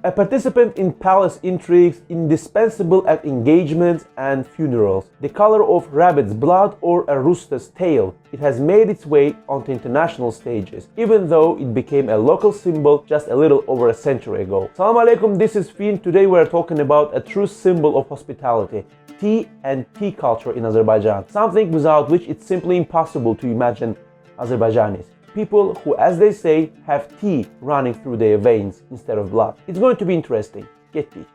A participant in palace intrigues, indispensable at engagements and funerals. The color of rabbit's blood or a rooster's tail. It has made its way onto international stages, even though it became a local symbol just a little over a century ago. Salam alaikum, this is Fin. Today we are talking about a true symbol of hospitality. Tea and tea culture in Azerbaijan. Something without which it's simply impossible to imagine Azerbaijanis. People who, as they say, have tea running through their veins instead of blood. It's going to be interesting. Getdik.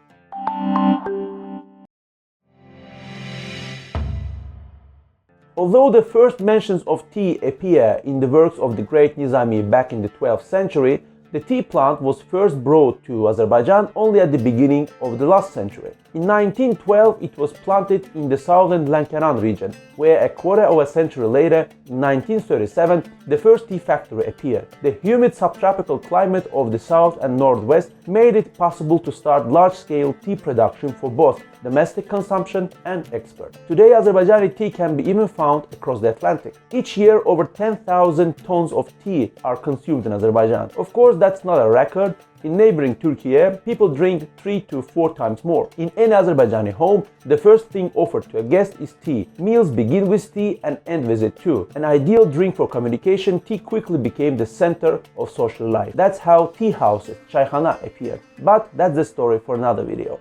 Although the first mentions of tea appear in the works of the great Nizami back in the 12th century, the tea plant was first brought to Azerbaijan only at the beginning of the last century. In 1912, it was planted in the southern Lankaran region, where a quarter of a century later, in 1937, the first tea factory appeared. The humid subtropical climate of the south and northwest made it possible to start large-scale tea production for both domestic consumption and export. Today, Azerbaijani tea can be even found across the Atlantic. Each year, over 10,000 tons of tea are consumed in Azerbaijan. Of course, that's not a record. In neighboring Turkey, people drink 3 to 4 times more. In any Azerbaijani home, the first thing offered to a guest is tea. Meals begin with tea and end with it too. An ideal drink for communication, tea quickly became the center of social life. That's how tea houses, çaykhana, appeared. But that's the story for another video.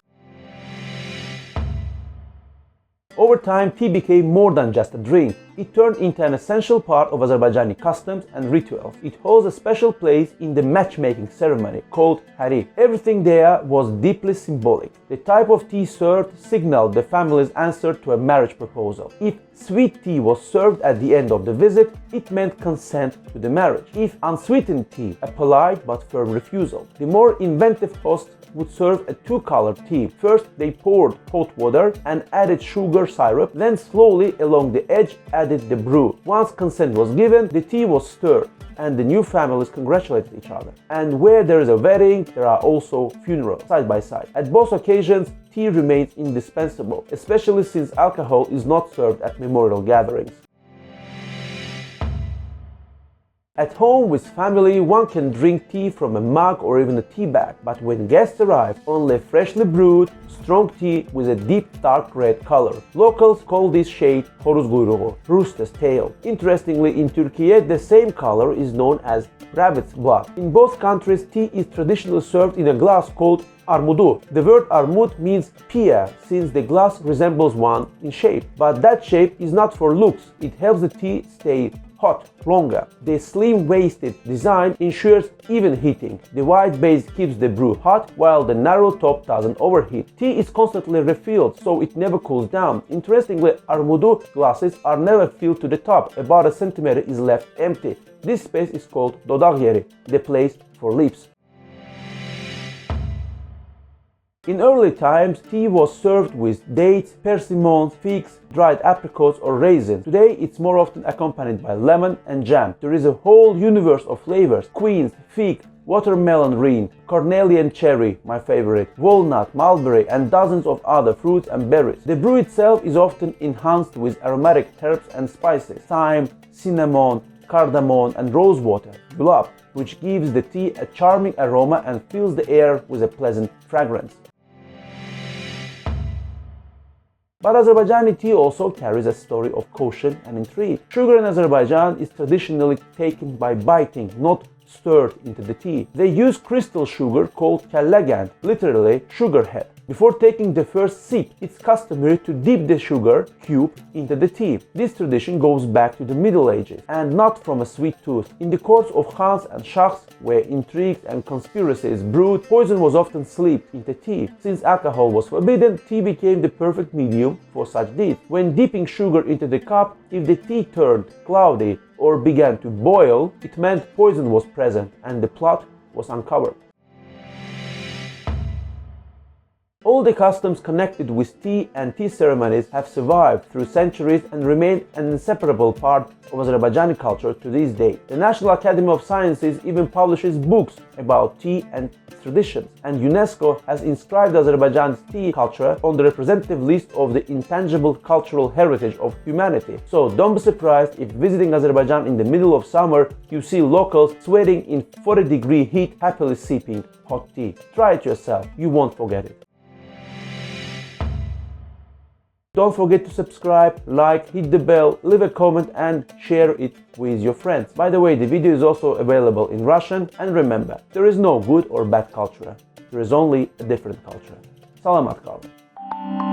Over time, tea became more than just a drink. It turned into an essential part of Azerbaijani customs and rituals. It holds a special place in the matchmaking ceremony called hari. Everything there was deeply symbolic. The type of tea served signaled the family's answer to a marriage proposal. If sweet tea was served at the end of the visit, it meant consent to the marriage. If unsweetened tea, a polite but firm refusal. The more inventive hosts would serve a two-colored tea. First, they poured hot water and added sugar syrup, then slowly along the edge added the brew. Once consent was given, the tea was stirred and the new families congratulated each other. And where there is a wedding, there are also funerals side by side. At both occasions, tea remains indispensable, especially since alcohol is not served at memorial gatherings. At home with family, one can drink tea from a mug or even a tea bag, but when guests arrive, only freshly brewed, strong tea with a deep dark red color. Locals call this shade horuz kuyruğu, rooster's tail. Interestingly, in Turkey, the same color is known as rabbit's blood. In both countries, tea is traditionally served in a glass called Armudu. The word Armud means pear, since the glass resembles one in shape. But that shape is not for looks. It helps the tea stay hot longer. The slim-waisted design ensures even heating. The wide base keeps the brew hot, while the narrow top doesn't overheat. Tea is constantly refilled, so it never cools down. Interestingly, Armudu glasses are never filled to the top. About a centimeter is left empty. This space is called dodak yeri, the place for lips. In early times, tea was served with dates, persimmons, figs, dried apricots or raisins. Today, it's more often accompanied by lemon and jam. There is a whole universe of flavors: quince, fig, watermelon rind, cornelian cherry, my favorite, walnut, mulberry, and dozens of other fruits and berries. The brew itself is often enhanced with aromatic herbs and spices: thyme, cinnamon, cardamom, and rosewater, gulab, which gives the tea a charming aroma and fills the air with a pleasant fragrance. But Azerbaijani tea also carries a story of caution and intrigue. Sugar in Azerbaijan is traditionally taken by biting, not stirred into the tea. They use crystal sugar called kellagand, literally sugar head. Before taking the first sip, it's customary to dip the sugar cube into the tea. This tradition goes back to the Middle Ages, and not from a sweet tooth. In the courts of khans and shahs, where intrigues and conspiracies brewed, poison was often slipped into tea. Since alcohol was forbidden, tea became the perfect medium for such deeds. When dipping sugar into the cup, if the tea turned cloudy or began to boil, it meant poison was present and the plot was uncovered. All the customs connected with tea and tea ceremonies have survived through centuries and remain an inseparable part of Azerbaijani culture to this day. The National Academy of Sciences even publishes books about tea and its traditions, and UNESCO has inscribed Azerbaijan's tea culture on the representative list of the intangible cultural heritage of humanity. So don't be surprised if visiting Azerbaijan in the middle of summer you see locals sweating in 40-degree heat happily sipping hot tea. Try it yourself, you won't forget it. Don't forget to subscribe, like, hit the bell, leave a comment and share it with your friends. By the way, the video is also available in Russian, and remember, there is no good or bad culture. There is only a different culture. Salamat kalın.